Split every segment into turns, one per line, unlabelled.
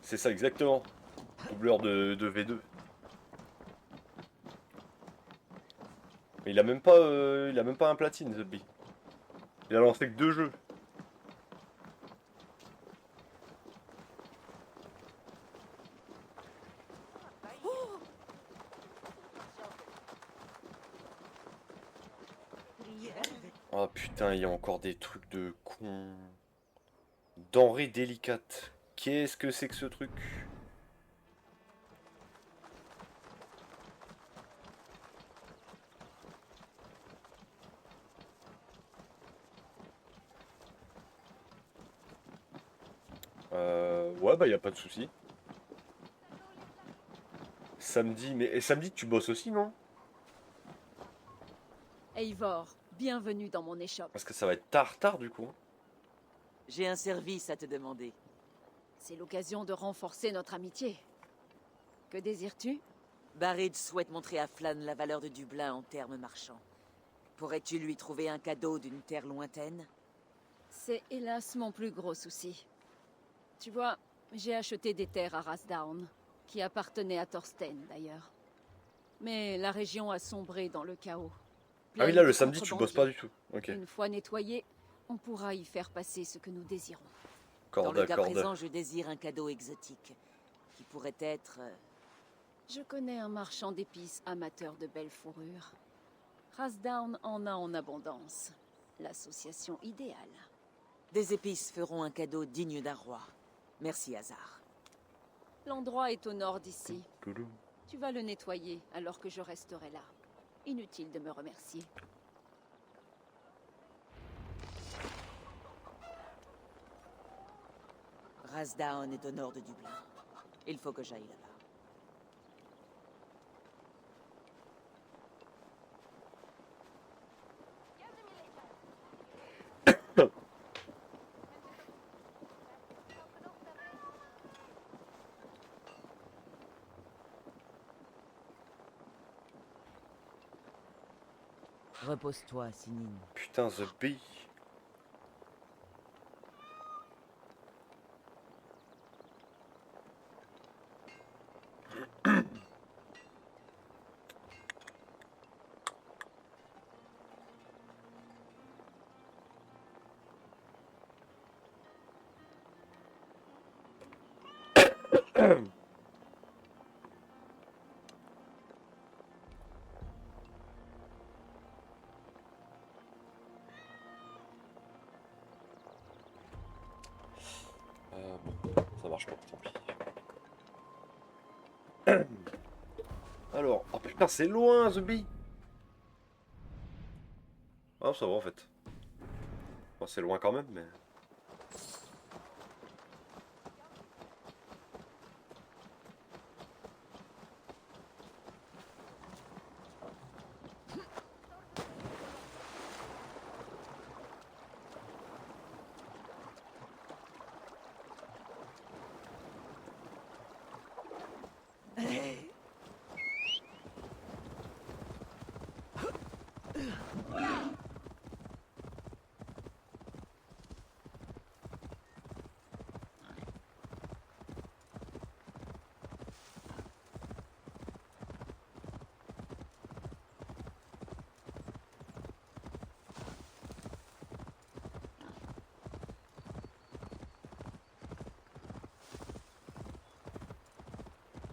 C'est ça exactement. Doubleur de V2. Mais il a même pas un platine, The Bee. Il a lancé que 2 jeux. Oh putain, il y a encore des trucs de con. Denrées délicates. Qu'est-ce que c'est que ce truc? Ouais, bah y a pas de souci. Samedi, mais et samedi tu bosses aussi, non?
Eivor, bienvenue dans mon échoppe.
Parce que ça va être tard du coup.
J'ai un service à te demander.
C'est l'occasion de renforcer notre amitié. Que désires-tu?
Barid souhaite montrer à Flan la valeur de Dublin en termes marchands. Pourrais-tu lui trouver un cadeau d'une terre lointaine?
C'est hélas mon plus gros souci. Tu vois, j'ai acheté des terres à Rasdown, qui appartenaient à Thorsten d'ailleurs. Mais la région a sombré dans le chaos.
Ah oui,
Pleine
là le
de
samedi tu bosses pas
contrebandiers.
du tout. Ok.
Une fois nettoyée, on pourra y faire passer ce que nous désirons.
Dans le
Corde,
cas
corde.
présent, je désire un cadeau exotique, qui pourrait être...
Je connais un marchand d'épices amateur de belles fourrures. Rasdown en a en abondance. L'association idéale.
Des épices feront un cadeau digne d'un roi. Merci, Hazard.
L'endroit est au nord d'ici.
Toulou.
Tu vas le nettoyer alors que je resterai là. Inutile de me remercier.
Rasdown est au nord de Dublin. Il faut que j'aille là-bas. Repose-toi, Sinine.
Putain, The Bee. Bon, ça marche pas, tant pis. Alors, oh putain, c'est loin, The Bee. Ah, ça va en fait. Bon, c'est loin quand même, mais.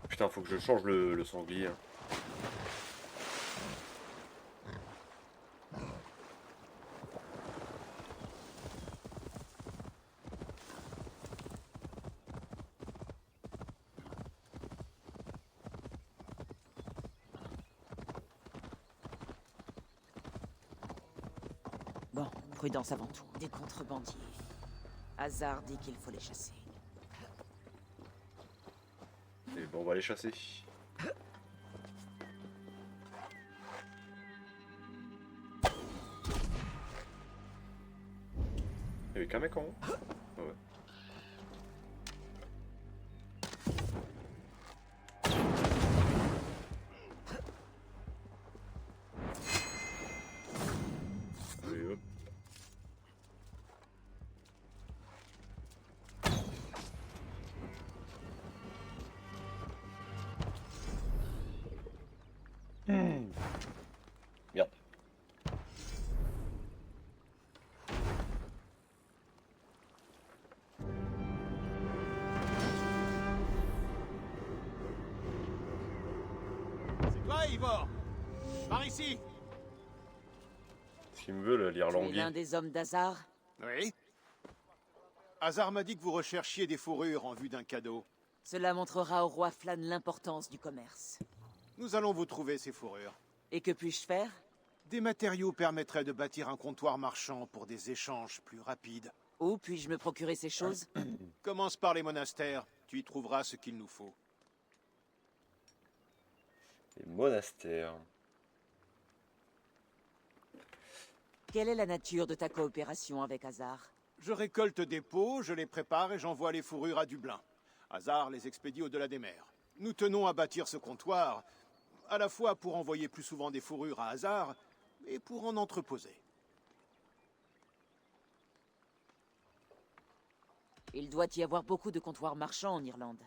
Putain, faut que je change le sanglier, hein.
Bon, prudence avant tout. Des contrebandiers. Hazard dit qu'il faut les chasser.
Et bon, on va les chasser. Il y avait qu'un mec en haut. Ah ouais. Allez, hop.
Ouais, Ivor. Par ici.
S'il me veut, là, lire
Tu es
l'anguille.
l'un des hommes d'Hazard?
Oui. Hazard m'a dit que vous recherchiez des fourrures en vue d'un cadeau.
Cela montrera au roi Flan l'importance du commerce.
Nous allons vous trouver ces fourrures.
Et que puis-je faire?
Des matériaux permettraient de bâtir un comptoir marchand pour des échanges plus rapides.
Où puis-je me procurer ces choses?
Commence par les monastères. Tu y trouveras ce qu'il nous faut.
Les monastères.
Quelle est la nature de ta coopération avec Hazard?
Je récolte des peaux, je les prépare et j'envoie les fourrures à Dublin. Hazard les expédie au-delà des mers. Nous tenons à bâtir ce comptoir, à la fois pour envoyer plus souvent des fourrures à Hazard et pour en entreposer.
Il doit y avoir beaucoup de comptoirs marchands en Irlande.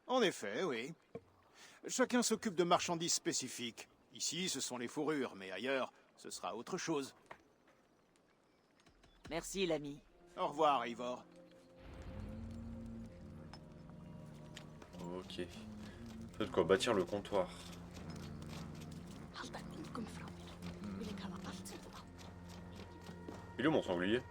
En effet, oui. Chacun s'occupe de marchandises spécifiques. Ici, ce sont les fourrures, mais ailleurs, ce sera autre chose.
Merci, l'ami.
Au revoir, Eivor.
Ok. Faut de quoi bâtir le comptoir. Il est où mon sanglier?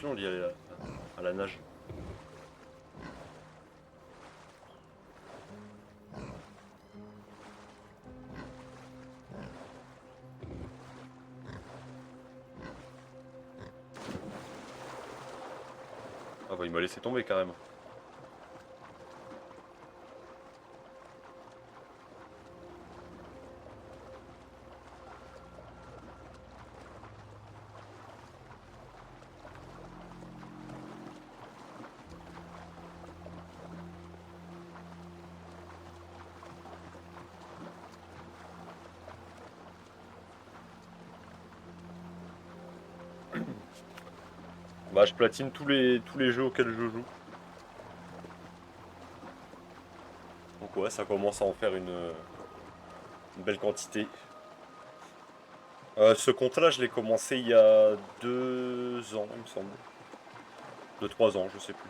On dit aller à la nage. Ah bah il m'a laissé tomber carrément. Bah je platine tous les jeux auxquels je joue. Donc ouais, ça commence à en faire une belle quantité. Ce compte-là, je l'ai commencé il y a 2 ans, il me semble. 2-3 ans, je sais plus.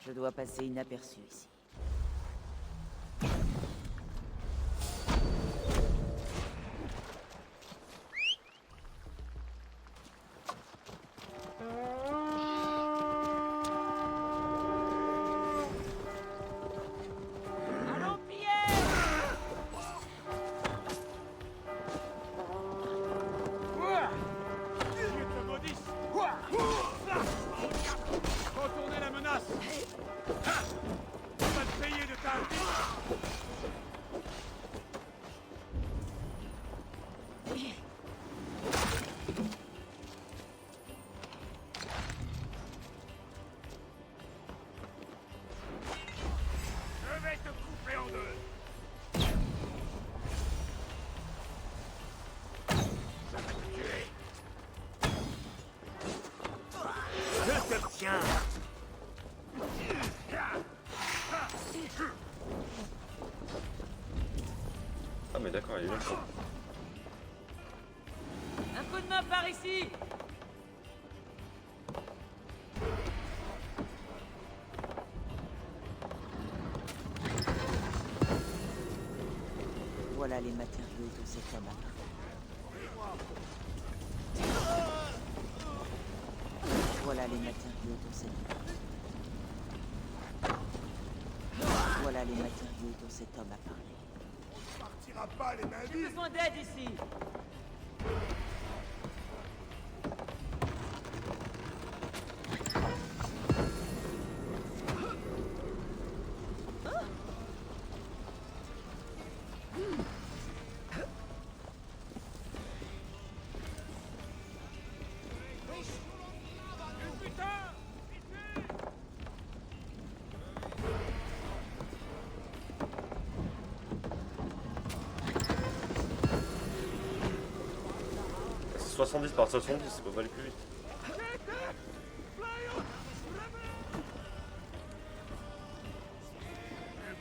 Je dois passer inaperçu ici.
Retournez la menace!
Ah mais d'accord, il est même pas.
Un coup de main par ici. Voilà les matériaux dont cet homme a parlé. Voilà les matériaux dont cet Voilà les matériaux dont cet homme a parlé.
Partira pas les mains
J'ai
vides.
besoin d'aide ici.
C'est 70 par 70, ça peut pas aller plus vite.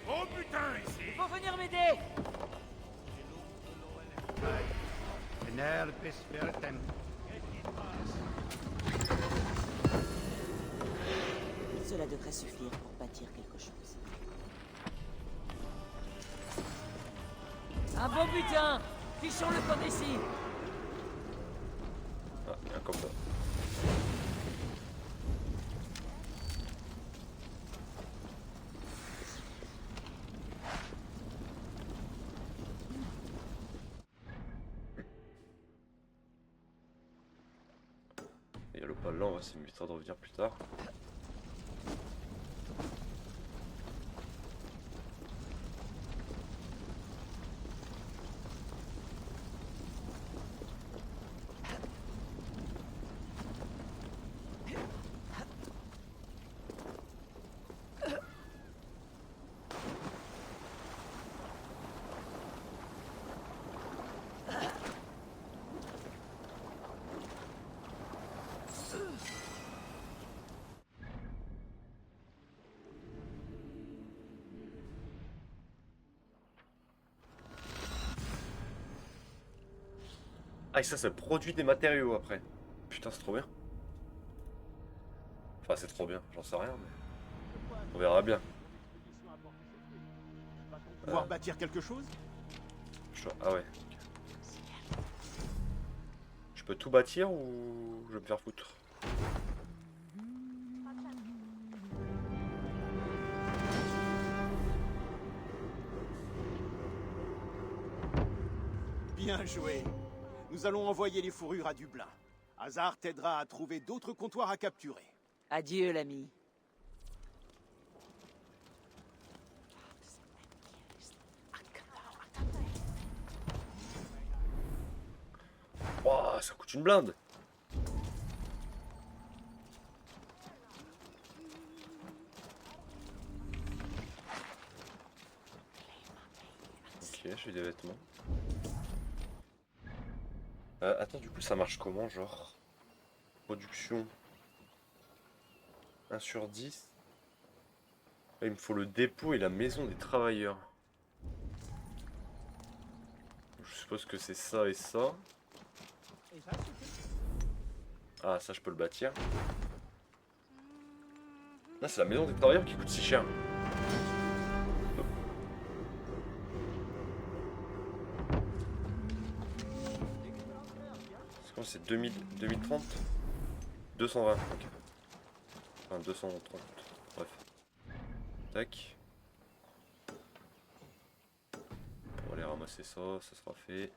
Oh putain ici.
Faut venir m'aider.
Nerpes vertem.
Cela devrait suffire pour bâtir quelque chose. Un bon butin. Fichons le code ici.
Ah, bien comme ça. Il y a le pas là, on va s'éviter de revenir plus tard. Ah et ça produit des matériaux après. Putain c'est trop bien. Enfin c'est trop bien, j'en sais rien mais... On verra bien.
Pouvoir bâtir quelque chose?
Ah ouais. Je peux tout bâtir ou je vais me faire foutre?
Bien joué. Nous allons envoyer les fourrures à Dublin. Hazard t'aidera à trouver d'autres comptoirs à capturer.
Adieu, l'ami.
Wouah, ça coûte une blinde. Ok, j'ai des vêtements. Attends, du coup, ça marche comment, genre? Production 1 sur 10. Là, il me faut le dépôt et la maison des travailleurs. Je suppose que c'est ça et ça. Ah, ça, je peux le bâtir. Là, c'est la maison des travailleurs qui coûte si cher. C'est quoi, c'est 2030 220, ok. Enfin, 230. Bref. Tac. On va aller ramasser ça, ça sera fait.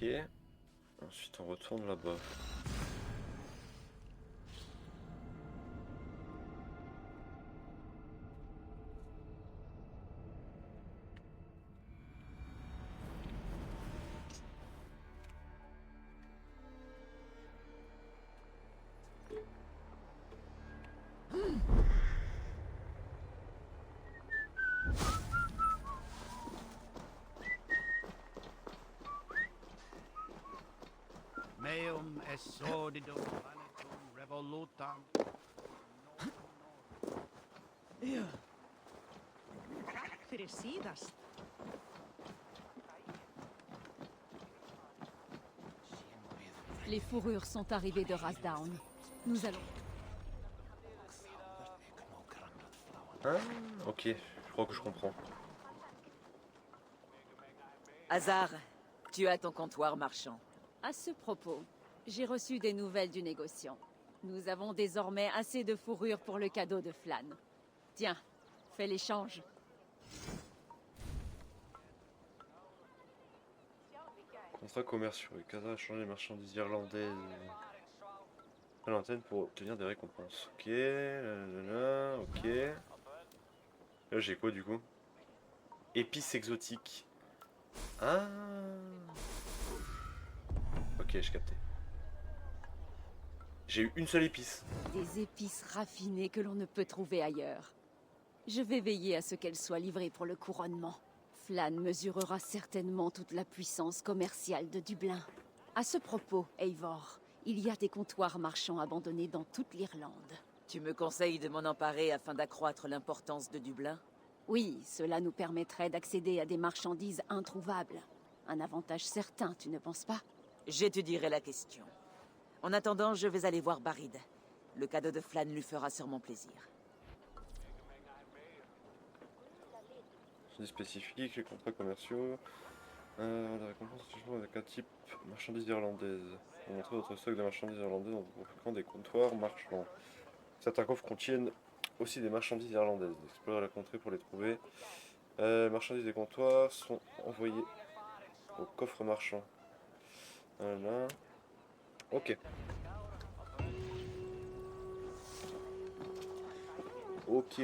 Ok. Ensuite on retourne là-bas.
Meum est sordido vanitum revolutam.
Crecidas.
Les fourrures sont arrivées de Razdown. Nous allons...
Ah, ok, je crois que je comprends.
Hazard, tu as ton comptoir marchand.
À ce propos, j'ai reçu des nouvelles du négociant. Nous avons désormais assez de fourrure pour le cadeau de Flan. Tiens, fais l'échange.
Contrat commerciaux. Le Casa a changé les marchandises irlandaises à l'antenne pour obtenir des récompenses. Ok, ok. Là j'ai quoi du coup? Épices exotiques. Ah. Ok, j'ai capté. J'ai eu une seule épice.
Des épices raffinées que l'on ne peut trouver ailleurs. Je vais veiller à ce qu'elles soient livrées pour le couronnement. Flan mesurera certainement toute la puissance commerciale de Dublin. À ce propos, Eivor, il y a des comptoirs marchands abandonnés dans toute l'Irlande.
Tu me conseilles de m'en emparer afin d'accroître l'importance de Dublin?
Oui, cela nous permettrait d'accéder à des marchandises introuvables. Un avantage certain, tu ne penses pas?
J'étudierai la question. En attendant, je vais aller voir Barid. Le cadeau de Flan lui fera sûrement plaisir.
Marchandises spécifiques, les contrats commerciaux. La récompense toujours avec un type marchandises irlandaises. Pour montrer votre stock de marchandises irlandaises en proposant des comptoirs marchands. Certains coffres contiennent aussi des marchandises irlandaises. Explorer la contrée pour les trouver. Marchandises des comptoirs sont envoyées au coffre marchand. Voilà. Ok. Ok.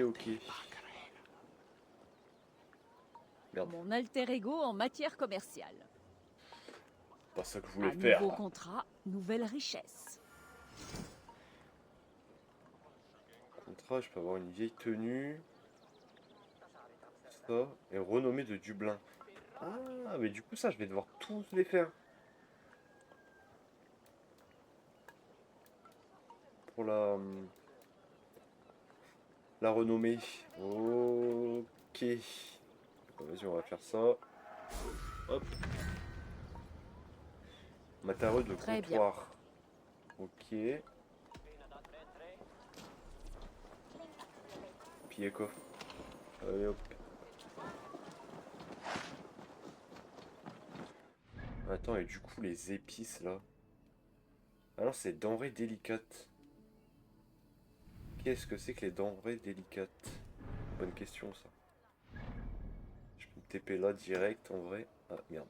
Merde,
Mon alter ego en matière commerciale.
pas ça que je voulais
Un
faire.
nouveau contrat, nouvelle richesse.
Contrat, je peux avoir une vieille tenue. Ça. Et renommée de Dublin. Ah, mais du coup, ça, je vais devoir tous les faire. Pour la renommée. Ok. Vas-y, on va faire ça. Hop. Matériaux de
Très bien.
comptoir. Ok. Piller coffre. Allez hop. Attends, et du coup, les épices là. Alors, c'est denrées délicates. Qu'est-ce que c'est que les denrées délicates? Bonne question ça. Je peux me TP là direct en vrai. Ah merde.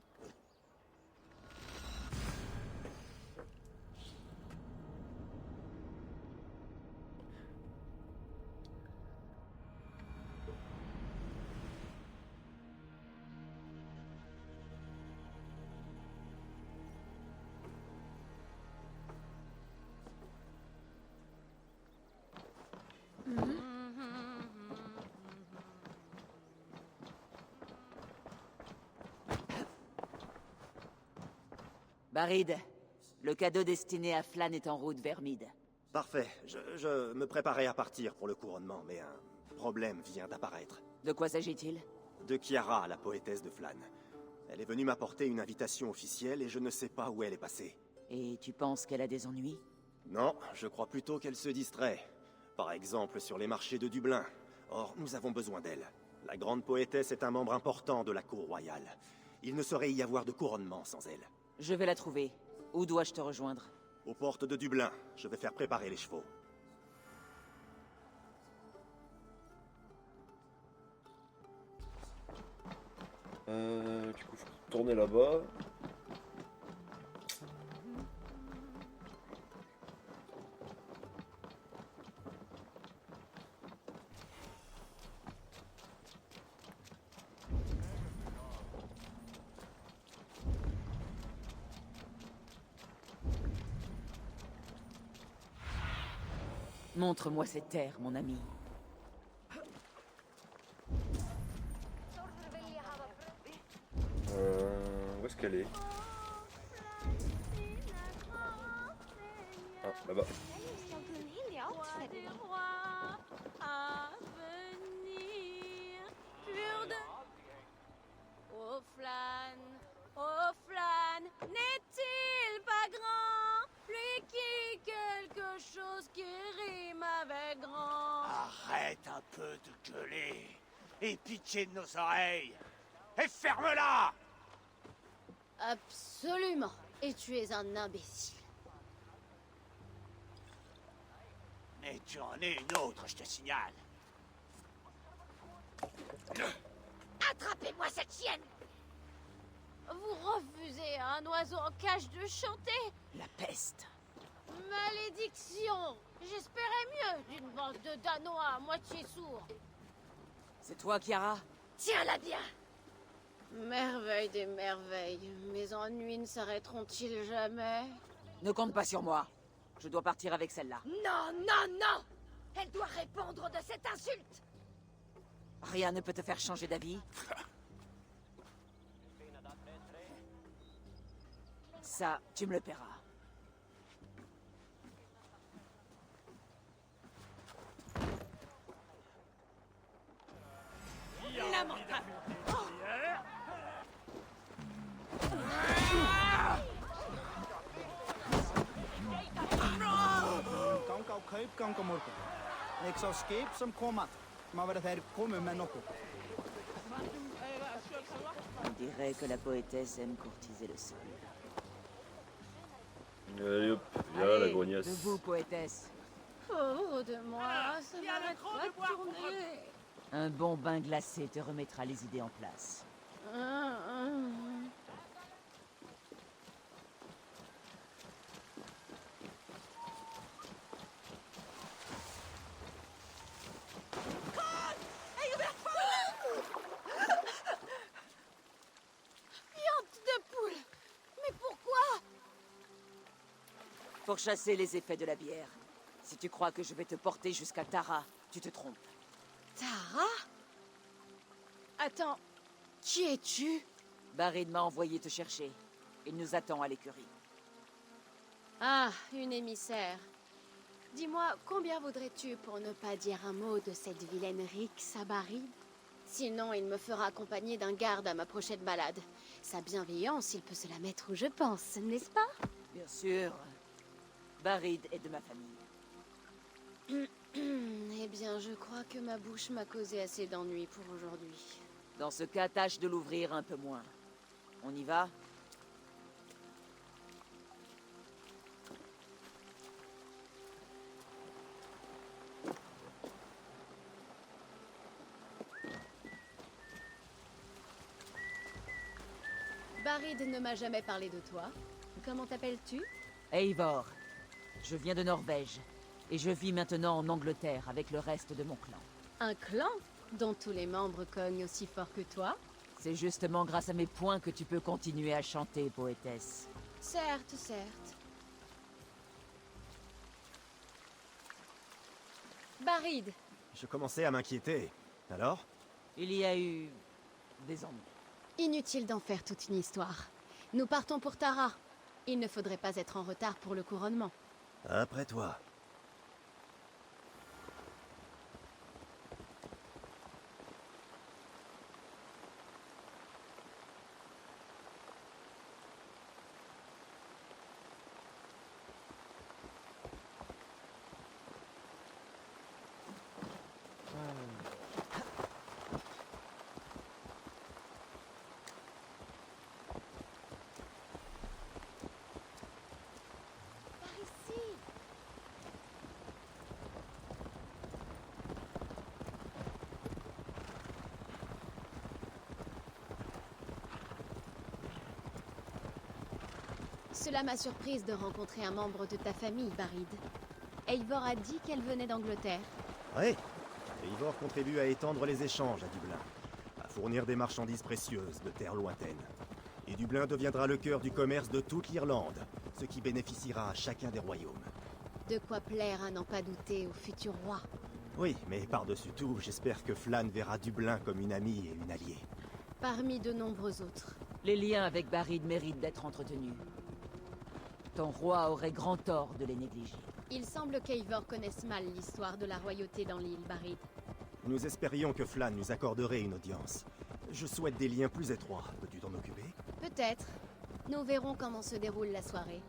Barid, le cadeau destiné à Flan est en route vers Mid.
Parfait. Je me préparais à partir pour le couronnement, mais un problème vient d'apparaître.
De quoi s'agit-il?
De Kiara, la poétesse de Flan. Elle est venue m'apporter une invitation officielle et je ne sais pas où elle est passée.
Et tu penses qu'elle a des ennuis?
Non, je crois plutôt qu'elle se distrait. Par exemple sur les marchés de Dublin. Or, nous avons besoin d'elle. La grande poétesse est un membre important de la cour royale. Il ne saurait y avoir de couronnement sans elle.
Je vais la trouver. Où dois-je te rejoindre?
Aux portes de Dublin, je vais faire préparer les chevaux.
Du coup, faut tourner là-bas.
Montre-moi cette terre, mon ami.
Où est-ce qu'elle est? Ah, là-bas.
À venir, pur de... Oh Flan, n'est-il pas grand? Lui qui quelque chose qui rime avec grand.
Arrête un peu de gueuler. Et pitié de nos oreilles. Et ferme-la!
Absolument. Et tu es un imbécile.
Mais tu en es une autre, je te signale.
Attrapez-moi cette chienne! Vous refusez à un oiseau en cage de chanter?
La peste.
Malédiction! J'espérais mieux d'une bande de Danois à moitié sourds.
C'est toi, Chiara?
Tiens-la bien! Merveille des merveilles. Mes ennuis ne s'arrêteront-ils jamais?
Ne compte pas sur moi. Je dois partir avec celle-là.
Non, non, non! Elle doit répondre de cette insulte!
Rien ne peut te faire changer d'avis. Ça, tu me le paieras.
Lamentable!
Ganga á kaupgang á morgun. Ég sá skip sem kom að. Má vera þeir komu með nokkuð.
On dirait que la poétesse aime courtiser le sol.
Allez hop, viens là, la
Allez,
grognasse.
debout, poétesse.
Pauvre de moi, ça m'arrête pas de tourner.
Un bon bain glacé te remettra les idées en place.
Viande de poule! Mais pourquoi?
Pour chasser les effets de la bière. Si tu crois que je vais te porter jusqu'à Tara, tu te trompes.
Tara? Attends, qui es-tu?
Barid m'a envoyé te chercher. Il nous attend à l'écurie.
Ah, une émissaire. Dis-moi, combien voudrais-tu pour ne pas dire un mot de cette vilaine Rix à Barid? Sinon, il me fera accompagner d'un garde à ma prochaine balade. Sa bienveillance, il peut se la mettre où je pense, n'est-ce pas?
Bien sûr. Barid est de ma famille.
Eh bien, je crois que ma bouche m'a causé assez d'ennuis pour aujourd'hui.
Dans ce cas, tâche de l'ouvrir un peu moins. On y va?
Barid ne m'a jamais parlé de toi. Comment t'appelles-tu?
Eivor. Je viens de Norvège. Et je vis maintenant en Angleterre avec le reste de mon clan.
Un clan dont tous les membres cognent aussi fort que toi?
C'est justement grâce à mes poings que tu peux continuer à chanter, poétesse.
Certes, certes. Barid,
Je commençais à m'inquiéter. Alors?
Il y a eu... des ennuis.
inutile d'en faire toute une histoire. Nous partons pour Tara. Il ne faudrait pas être en retard pour le couronnement.
Après toi.
Par ici. Cela m'a surprise de rencontrer un membre de ta famille, Barid. Eivor a dit qu'elle venait d'Angleterre.
Ouais. Eivor contribue à étendre les échanges à Dublin, à fournir des marchandises précieuses de terres lointaines. Et Dublin deviendra le cœur du commerce de toute l'Irlande, ce qui bénéficiera à chacun des royaumes.
De quoi plaire à n'en pas douter au futur roi.
Oui, mais par-dessus tout, j'espère que Flann verra Dublin comme une amie et une alliée.
Parmi de nombreux autres.
Les liens avec Barrid méritent d'être entretenus. Ton roi aurait grand tort de les négliger.
Il semble qu'Eivor connaisse mal l'histoire de la royauté dans l'île Barrid.
Nous espérions que Flann nous accorderait une audience. Je souhaite des liens plus étroits. Peux-tu t'en occuper?
Peut-être. Nous verrons comment se déroule la soirée.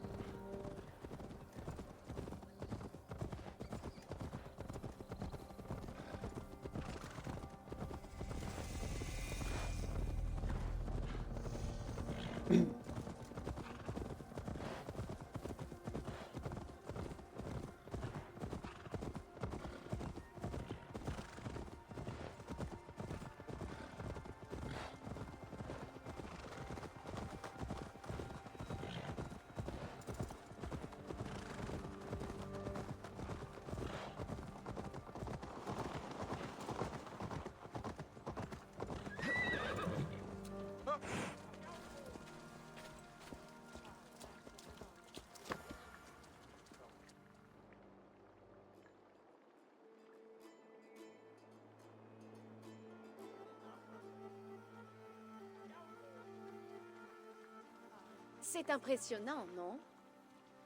C'est impressionnant, non?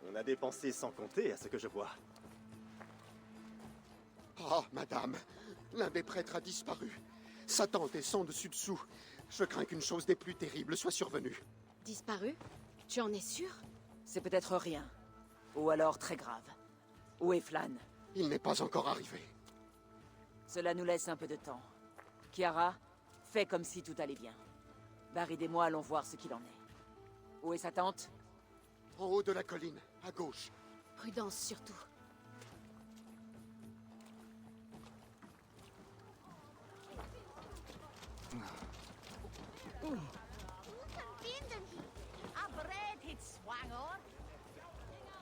On a dépensé sans compter à ce que je vois.
Oh, madame, l'un des prêtres a disparu. Sa tente est sans dessus-dessous. Je crains qu'une chose des plus terribles soit survenue.
Disparu? Tu en es sûr?
C'est peut-être rien. Ou alors très grave. Où est Flann?
Il n'est pas encore arrivé.
Cela nous laisse un peu de temps. Kiara, fais comme si tout allait bien. Barrid et moi allons voir ce qu'il en est. Où est sa tante?
En haut de la colline, à gauche.
Prudence surtout.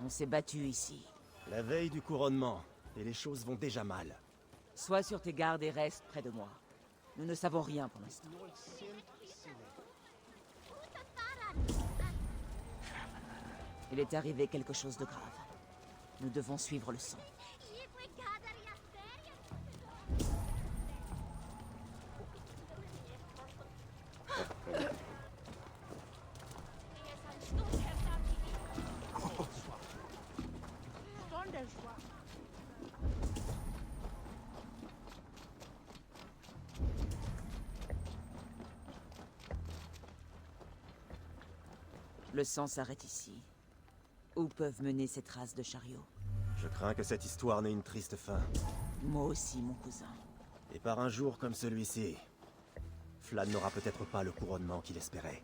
On s'est battu ici.
La veille du couronnement, et les choses vont déjà mal.
Sois sur tes gardes et reste près de moi. Nous ne savons rien pour l'instant. Il est arrivé quelque chose de grave. Nous devons suivre le sang. Le sang s'arrête ici. Où peuvent mener ces traces de chariot?
Je crains que cette histoire n'ait une triste fin.
Moi aussi, mon cousin.
Et par un jour comme celui-ci, Flann n'aura peut-être pas le couronnement qu'il espérait.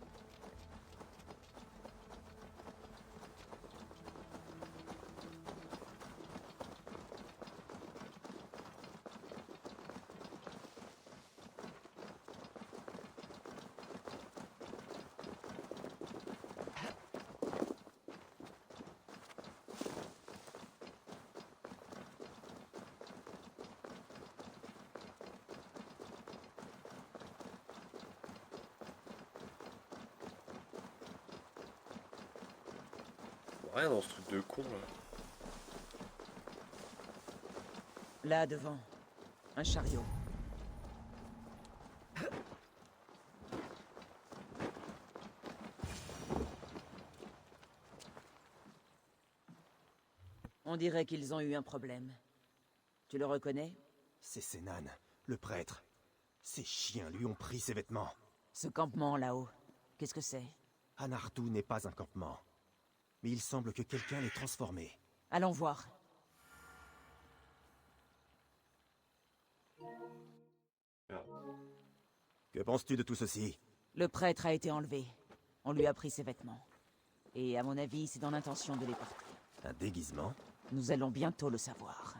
Rien dans ce truc de con là.
Là, devant. Un chariot. On dirait qu'ils ont eu un problème. Tu le reconnais?
C'est Senan, le prêtre. Ces chiens lui ont pris ses vêtements.
Ce campement là-haut, qu'est-ce que c'est?
Anartu n'est pas un campement. Mais il semble que quelqu'un l'ait transformé.
Allons voir.
Que penses-tu de tout ceci?
Le prêtre a été enlevé. On lui a pris ses vêtements. Et à mon avis, c'est dans l'intention de les porter.
Un déguisement?
Nous allons bientôt le savoir.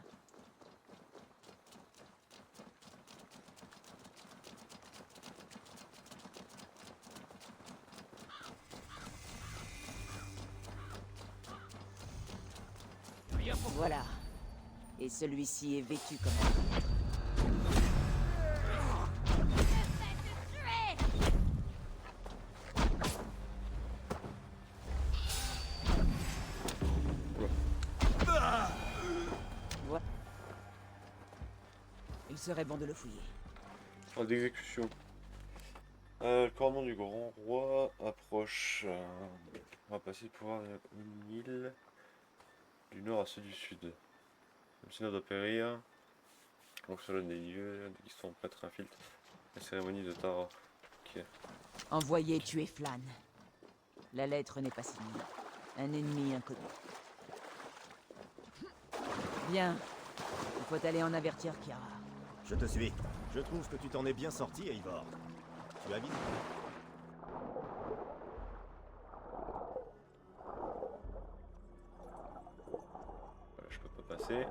Voilà. Et celui-ci est vêtu comme un... Il serait bon de le fouiller.
Ordre d'exécution. Le commandement du grand roi approche. On va passer le pouvoir du Nil du nord à ceux du sud. Le synode doit périr. Donc sur le lieux, ils sont prêtres infiltrent la cérémonie de Tara. Ok.
Envoyez tuer Flan. La lettre n'est pas signée. Un ennemi inconnu. Bien. Il faut aller en avertir Kiara.
Je te suis. Je trouve que tu t'en es bien sorti, Eivor. Tu as vu?
Voilà, je peux pas passer.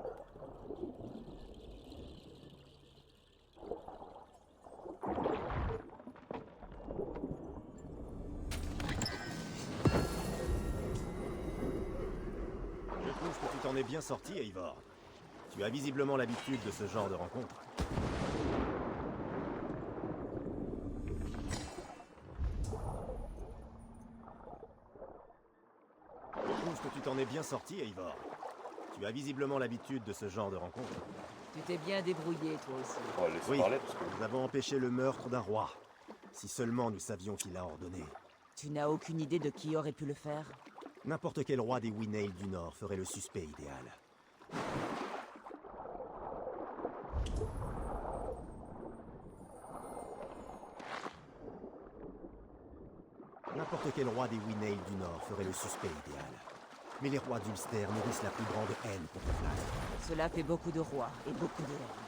Je trouve que tu t'en es bien sorti, Eivor. Tu as visiblement l'habitude de ce genre de rencontre. Je trouve que tu t'en es bien sorti, Eivor. Tu as visiblement l'habitude de ce genre de rencontre.
Tu t'es bien débrouillé, toi aussi.
On va laisser
Oui,
parler parce que
nous avons empêché le meurtre d'un roi. Si seulement nous savions qui l'a ordonné.
Tu n'as aucune idée de qui aurait pu le faire?
N'importe quel roi des Wynale du Nord ferait le suspect idéal. N'importe quel roi des Wynale du Nord ferait le suspect idéal. Mais les rois d'Ulster nourrissent la plus grande haine contre Flan.
Cela fait beaucoup de rois et beaucoup de haine.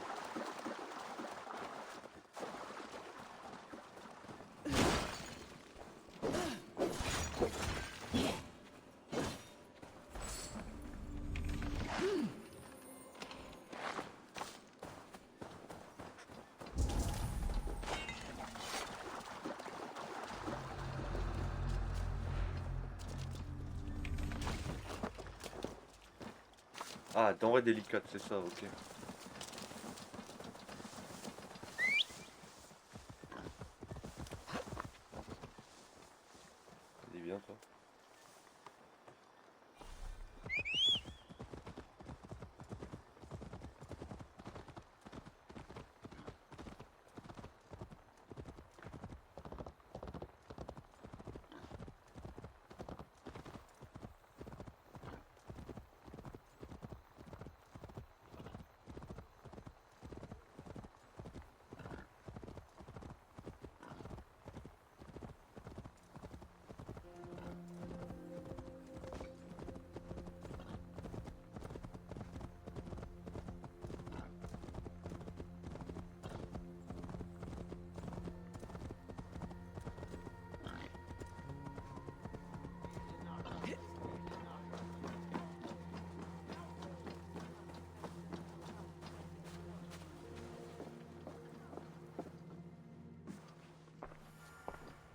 Ah, denrée délicate, c'est ça, ok. Dis bien, toi.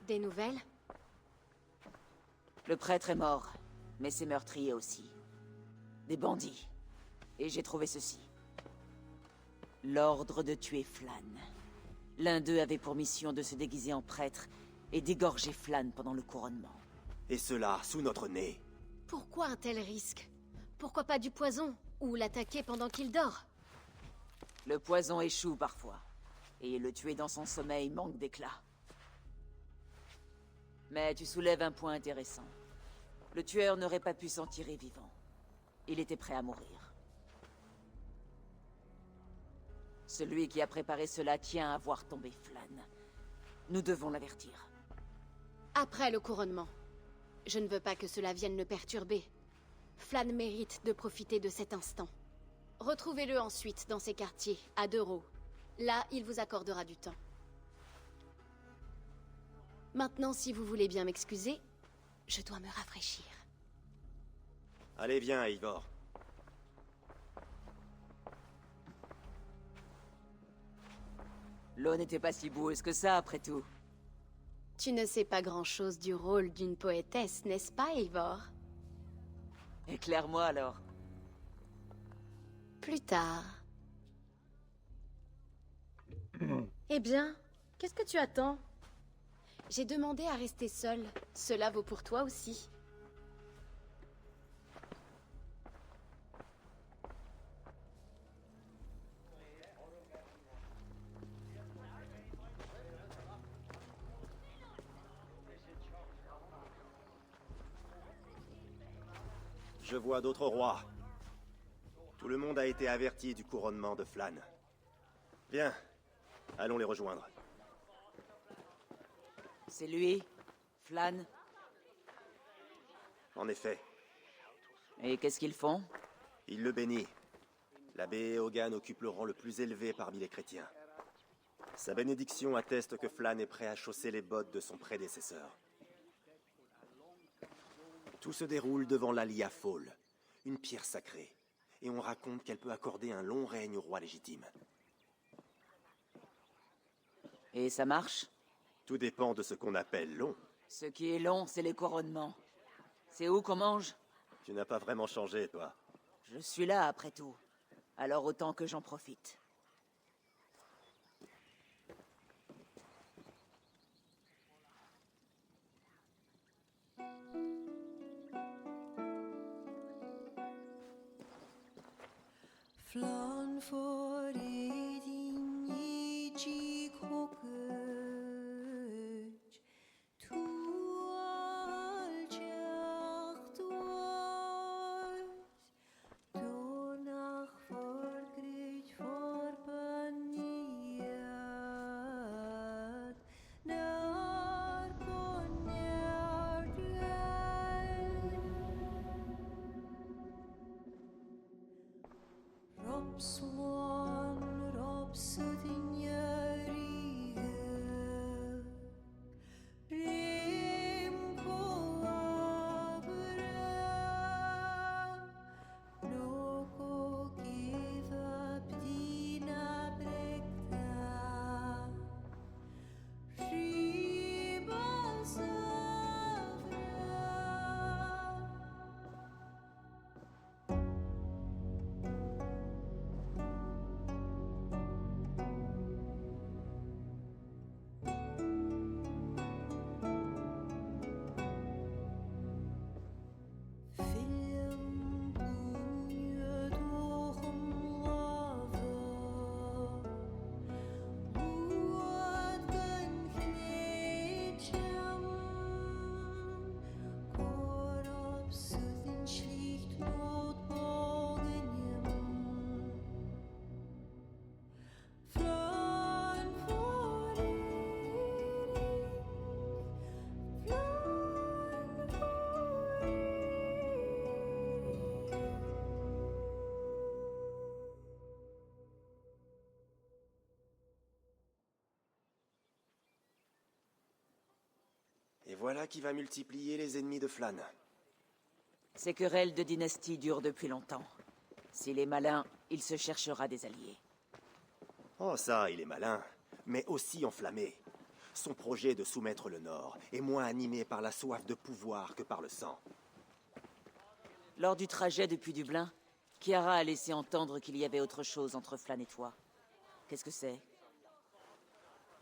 Des nouvelles?
Le prêtre est mort, mais ses meurtriers aussi. Des bandits. Et j'ai trouvé ceci. L'ordre de tuer Flan. L'un d'eux avait pour mission de se déguiser en prêtre et d'égorger Flan pendant le couronnement.
Et cela, sous notre nez.
Pourquoi un tel risque? Pourquoi pas du poison? Ou l'attaquer pendant qu'il dort?
Le poison échoue parfois. Et le tuer dans son sommeil manque d'éclat. Mais tu soulèves un point intéressant. Le tueur n'aurait pas pu s'en tirer vivant. Il était prêt à mourir. Celui qui a préparé cela tient à voir tomber Flan. Nous devons l'avertir.
Après le couronnement. Je ne veux pas que cela vienne le perturber. Flan mérite de profiter de cet instant. Retrouvez-le ensuite dans ses quartiers, à Deuro. Là, il vous accordera du temps. Maintenant, si vous voulez bien m'excuser, je dois me rafraîchir.
Allez, viens, Eivor.
L'eau n'était pas si boueuse que ça, après tout.
Tu ne sais pas grand-chose du rôle d'une poétesse, n'est-ce pas, Eivor?
Éclaire-moi alors.
Plus tard. Eh bien, qu'est-ce que tu attends? J'ai demandé à rester seule. Cela vaut pour toi aussi.
Je vois d'autres rois. Tout le monde a été averti du couronnement de Flan. Viens, allons les rejoindre.
C'est lui, Flan.
En effet,
Et qu'est-ce qu'ils font?
il le bénit. L'abbé Eogan occupe le rang le plus élevé parmi les chrétiens. Sa bénédiction atteste que Flan est prêt à chausser les bottes de son prédécesseur. Tout se déroule devant l'Alia Fall, une pierre sacrée, et on raconte qu'elle peut accorder un long règne au roi légitime.
Et ça marche?
Tout dépend de ce qu'on appelle long.
Ce qui est long, c'est les couronnements. C'est où qu'on mange?
Tu n'as pas vraiment changé, toi.
Je suis là, après tout. Alors autant que j'en profite.
Flan for din i chikokej tu alchachtois donach forgrit forbaniat nar Robswan, Robsudinjariga, Rimko Abra, Noko Kiva Bdina Brekta, Ribal Savra. Film bunje doch lava, muad gan knetjam, korop sudden schlicht not bogenjem. Flan for Erik, flan for
Et voilà qui va multiplier les ennemis de Flan.
Ces querelles de dynastie durent depuis longtemps. S'il est malin, il se cherchera des alliés.
Oh ça, il est malin, mais aussi enflammé. Son projet de soumettre le Nord est moins animé par la soif de pouvoir que par le sang.
Lors du trajet depuis Dublin, Kiara a laissé entendre qu'il y avait autre chose entre Flan et toi. Qu'est-ce que c'est?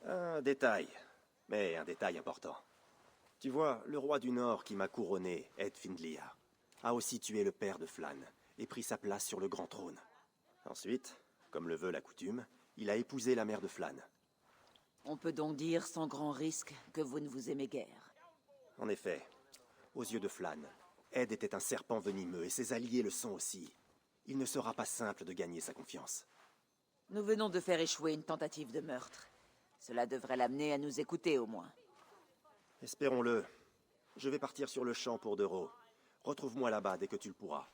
Un détail, mais un détail important. Tu vois, le roi du Nord qui m'a couronné, Ed Findlia, a aussi tué le père de Flan et pris sa place sur le grand trône. Ensuite, comme le veut la coutume, il a épousé la mère de Flan.
On peut donc dire sans grand risque que vous ne vous aimez guère.
En effet, aux yeux de Flan, Ed était un serpent venimeux et ses alliés le sont aussi. Il ne sera pas simple de gagner sa confiance.
Nous venons de faire échouer une tentative de meurtre. Cela devrait l'amener à nous écouter au moins.
Espérons-le. Je vais partir sur le champ pour Dero. Retrouve-moi là-bas dès que tu le pourras.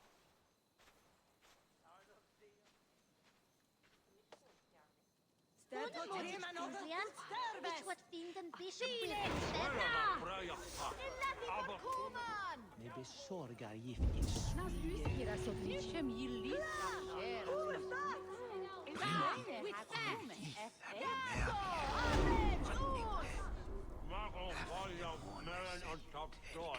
Waarom val je melon on top door?